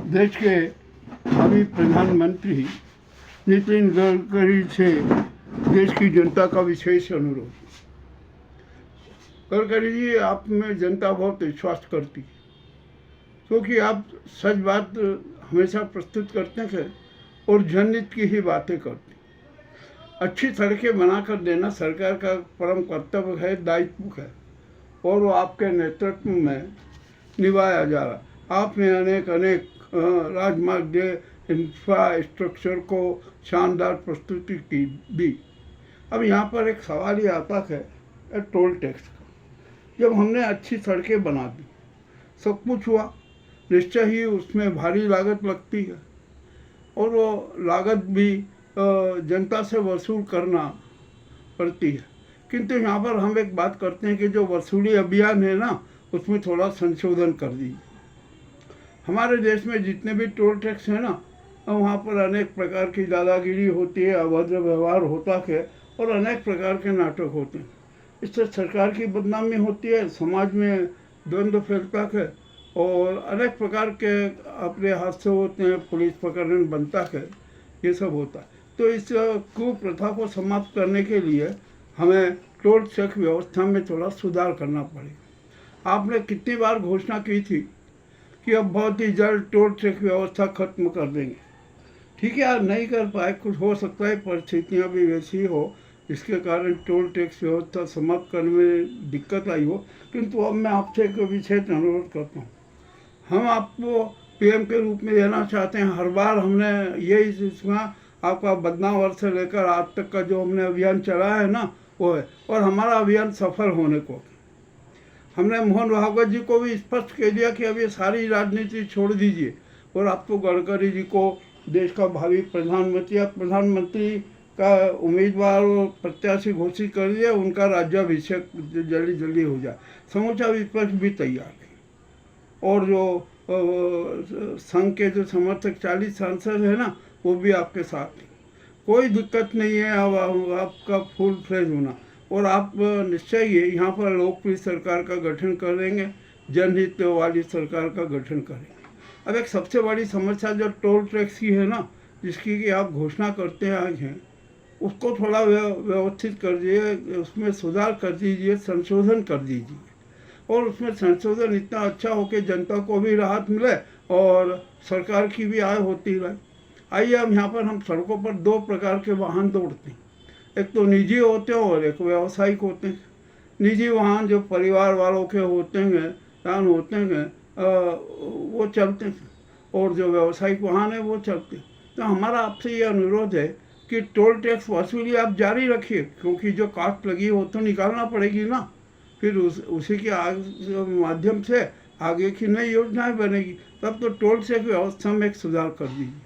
देश के भावी प्रधानमंत्री नितिन गडकरी से देश की जनता का विशेष अनुरोध। गडकरी जी, आप में जनता बहुत विश्वास करती है, क्योंकि आप सच बात हमेशा प्रस्तुत करते थे और जनहित की ही बातें करते। अच्छी सड़कें बनाकर देना सरकार का परम कर्तव्य है, दायित्व है, और वो आपके नेतृत्व में निभाया जा रहा। आपने अनेक राजमार्ग इंफ्रास्ट्रक्चर को शानदार प्रस्तुति की दी। अब यहाँ पर एक सवाल ये आता है टोल टैक्स का। जब हमने अच्छी सड़कें बना दी, सब कुछ हुआ, निश्चय ही उसमें भारी लागत लगती है, और वो लागत भी जनता से वसूल करना पड़ती है। किंतु यहाँ पर हम एक बात करते हैं कि जो वसूली अभियान है ना, उसमें थोड़ा संशोधन कर दीजिए। हमारे देश में जितने भी टोल टैक्स है ना, वहाँ पर अनेक प्रकार की दादागिरी होती है, अभद्र व्यवहार होता है, और अनेक प्रकार के नाटक होते हैं। इससे सरकार की बदनामी होती है, समाज में द्वंद्व फैलता है, और अनेक प्रकार के अपने हादसे होते हैं, पुलिस प्रकरण बनता है, ये सब होता है। तो इस कुप्रथा को समाप्त करने के लिए हमें टोल टैक्स व्यवस्था में थोड़ा सुधार करना पड़ेगा। आपने कितनी बार घोषणा की थी कि अब बहुत ही जल्द टोल टैक्स व्यवस्था खत्म कर देंगे। ठीक है यार, नहीं कर पाए, कुछ हो सकता है परिस्थितियाँ भी वैसी हो जिसके कारण टोल टैक्स व्यवस्था समाप्त करने में दिक्कत आई हो। किंतु अब मैं आपसे एक विशेष अनुरोध करता हूँ। हम आपको पीएम के रूप में देना चाहते हैं। हर बार हमने यही सुना, आपका बदनाम वर्ष से लेकर आज तक का जो हमने अभियान चलाया है ना, वो है, और हमारा अभियान सफल होने को। हमने मोहन भागवत जी को भी स्पष्ट कह दिया कि अब ये सारी राजनीति छोड़ दीजिए, और आपको गडकरी जी को देश का भावी प्रधानमंत्री या प्रधानमंत्री का उम्मीदवार और प्रत्याशी घोषित कर दिया। उनका राज्याभिषेक जल्दी जल्दी हो जाए। समूचा विपक्ष भी तैयार है, और जो संघ के जो समर्थक 40 सांसद है ना, वो भी आपके साथ हैं। कोई दिक्कत नहीं है अब आपका फुल फ्लेज होना, और आप निश्चय ही यहाँ पर लोकप्रिय सरकार का गठन कर देंगे, जनहित वाली सरकार का गठन करेंगे। अब एक सबसे बड़ी समस्या जो टोल टैक्स की है ना, जिसकी कि आप घोषणा करते आज हैं, उसको थोड़ा व्यवस्थित कर दीजिए, उसमें सुधार कर दीजिए, संशोधन कर दीजिए, और उसमें संशोधन इतना अच्छा हो कि जनता को भी राहत मिले और सरकार की भी आय होती रहे। आइए, अब यहाँ पर हम सड़कों पर दो प्रकार के वाहन दौड़ते हैं। एक तो निजी होते हैं और एक व्यावसायिक होते हैं। निजी वाहन जो परिवार वालों के होते हैं, वो चलते हैं, और जो व्यावसायिक वाहन है वो चलते हैं। तो हमारा आपसे ये अनुरोध है कि टोल टैक्स वसूली आप जारी रखिए, क्योंकि जो कास्ट लगी हो तो निकालना पड़ेगी ना, फिर उसी के माध्यम से आगे की नई योजनाएं बनेगी। तब तो टोल टैक्स व्यवस्था में एक सुधार कर दीजिए।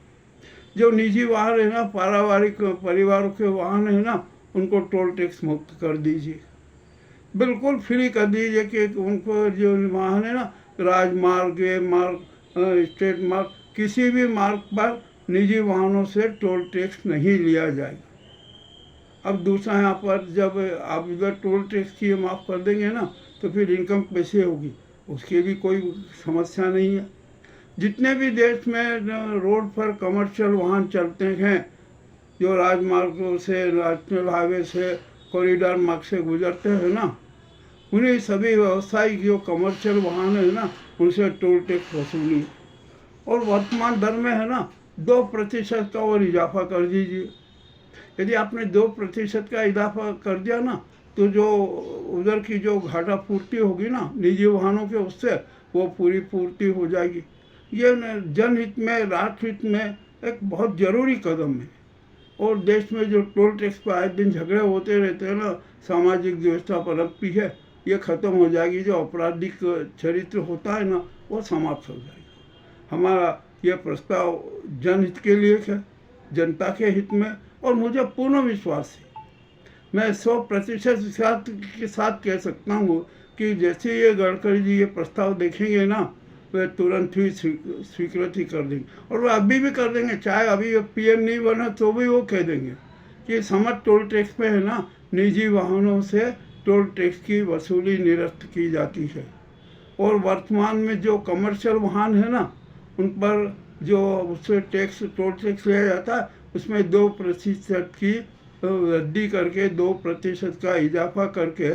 जो निजी वाहन है ना, पारिवारिक परिवारों के वाहन है ना, उनको टोल टैक्स मुक्त कर दीजिए, बिल्कुल फ्री कर दीजिए कि उनको जो वाहन है ना, राजमार्ग, मार्ग, स्टेट मार्ग, किसी भी मार्ग पर निजी वाहनों से टोल टैक्स नहीं लिया जाएगा। अब दूसरा, यहाँ पर जब आप इधर टोल टैक्स की माफ़ कर देंगे ना, तो फिर इनकम कैसे होगी, उसकी भी कोई समस्या नहीं है। जितने भी देश में रोड पर कमर्शियल वाहन चलते हैं, जो राजमार्गों से, नेशनल हाईवे से, कॉरिडोर मार्ग से गुजरते हैं ना, उन्हीं सभी व्यावसायिक जो कमर्शियल वाहन है ना, उनसे टोल टैक्स वसूली, और वर्तमान दर में है ना 2% का और इजाफा कर दीजिए। यदि आपने 2% का इजाफा कर दिया ना, तो जो उधर की जो घाटा पूर्ति होगी ना निजी वाहनों के, उससे वो पूरी पूर्ति हो जाएगी। ये जनहित में, राष्ट्रहित में एक बहुत ज़रूरी कदम है। और देश में जो टोल टैक्स पर आए दिन झगड़े होते रहते हैं ना, सामाजिक व्यवस्था पनपती है, ये ख़त्म हो जाएगी। जो आपराधिक चरित्र होता है ना, वो समाप्त हो जाएगा। हमारा ये प्रस्ताव जनहित के लिए है, जनता के हित में, और मुझे पूर्ण विश्वास है, मैं 100% के साथ कह सकता हूँ कि जैसे ये गडकरी जी ये प्रस्ताव देखेंगे ना, वे तुरंत ही स्वीकृति कर देंगे, और वह अभी भी कर देंगे। चाहे अभी पीएम नहीं बना तो भी वो कह देंगे कि समस्त टोल टैक्स में है ना, निजी वाहनों से टोल टैक्स की वसूली निरस्त की जाती है, और वर्तमान में जो कमर्शियल वाहन है ना, उन पर जो उससे टैक्स टोल टैक्स लिया जाता है उसमें 2% की वृद्धि करके 2% का इजाफा करके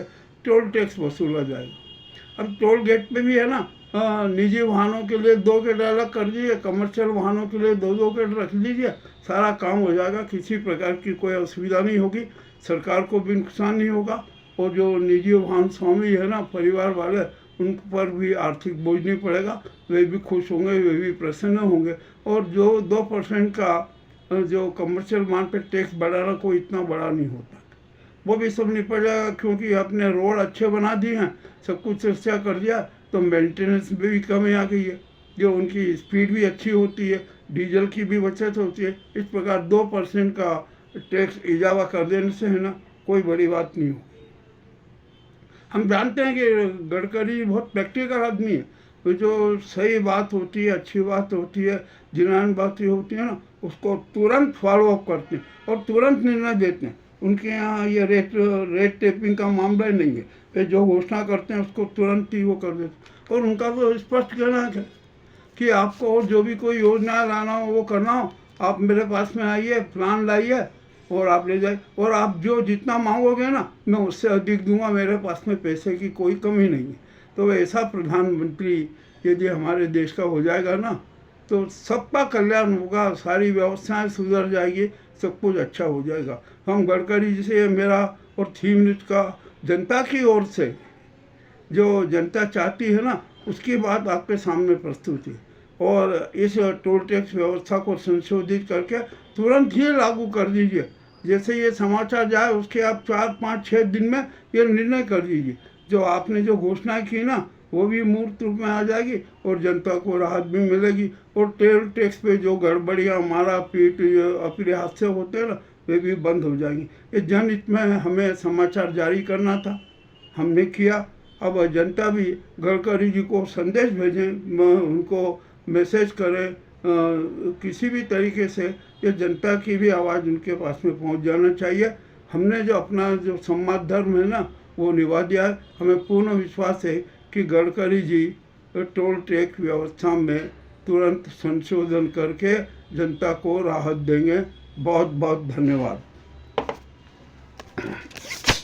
टोल टैक्स वसूला जाएगा। अब टोल गेट पे भी है ना, निजी वाहनों के लिए 2 गेट अलग कर दीजिए, कमर्शियल वाहनों के लिए 2 गेट रख लीजिए, सारा काम हो जाएगा, किसी प्रकार की कोई असुविधा नहीं होगी, सरकार को भी नुकसान नहीं होगा और जो निजी वाहन स्वामी है ना, परिवार वाले, उन पर भी आर्थिक बोझ नहीं पड़ेगा, वे भी खुश होंगे, वे भी प्रसन्न होंगे। और जो 2% का जो कमर्शियल वाहन पे टैक्स बढ़ाना कोई इतना बड़ा नहीं होता, वो भी सब निपट जाएगा, क्योंकि आपने रोड अच्छे बना दिए हैं, सब कुछ अच्छा कर दिया, तो मेंटेनेंस में भी कमी आ गई है, जो उनकी स्पीड भी अच्छी होती है, डीजल की भी बचत होती है। इस प्रकार 2% का टैक्स इजाफा कर देने से है ना कोई बड़ी बात नहीं हो। हम जानते हैं कि गडकरी बहुत प्रैक्टिकल आदमी है, तो जो सही बात होती है, अच्छी बात होती है, जिनान बातें होती है ना, उसको तुरंत फॉलो अप करते हैं और तुरंत निर्णय देते हैं। उनके यहाँ ये रेट टेपिंग का मामला ही नहीं है, वे जो घोषणा करते हैं उसको तुरंत ही वो कर देते हैं। और उनका तो स्पष्ट कहना है कि आपको और जो भी कोई योजना लाना हो वो करना हो, आप मेरे पास में आइए, प्लान लाइए और आप ले जाइए, और आप जो जितना मांगोगे ना मैं उससे अधिक दूंगा, मेरे पास में पैसे की कोई कमी नहीं है। तो ऐसा प्रधानमंत्री यदि हमारे देश का हो जाएगा ना, तो सबका कल्याण होगा, सारी व्यवस्थाएं सुधर जाएगी, सब कुछ अच्छा हो जाएगा। हम गडकरी जी से मेरा और थीम नृत्य का जनता की ओर से जो जनता चाहती है ना उसकी बात आपके सामने प्रस्तुत है, और इस टोल टैक्स व्यवस्था को संशोधित करके तुरंत ही लागू कर दीजिए। जैसे ये समाचार जाए उसके आप 4, 5, 6 दिन में ये निर्णय कर दीजिए। जो आपने जो घोषणा की ना वो भी मूर्त रूप में आ जाएगी और जनता को राहत भी मिलेगी, और टोल टैक्स पे जो गड़बड़ियाँ, मारा पीट, अप्रिय हादसे होते हैं ना, वे भी बंद हो जाएंगी। ये जनहित में हमें समाचार जारी करना था, हमने किया। अब जनता भी गडकरी जी को संदेश भेजें, उनको मैसेज करें, किसी भी तरीके से ये जनता की भी आवाज़ उनके पास में पहुंच जाना चाहिए। हमने जो अपना जो संवाद धर्म है ना वो निभा दिया है। हमें पूर्ण विश्वास है कि गडकरी जी टोल टैक्स व्यवस्था में तुरंत संशोधन करके जनता को राहत देंगे। बहुत बहुत धन्यवाद।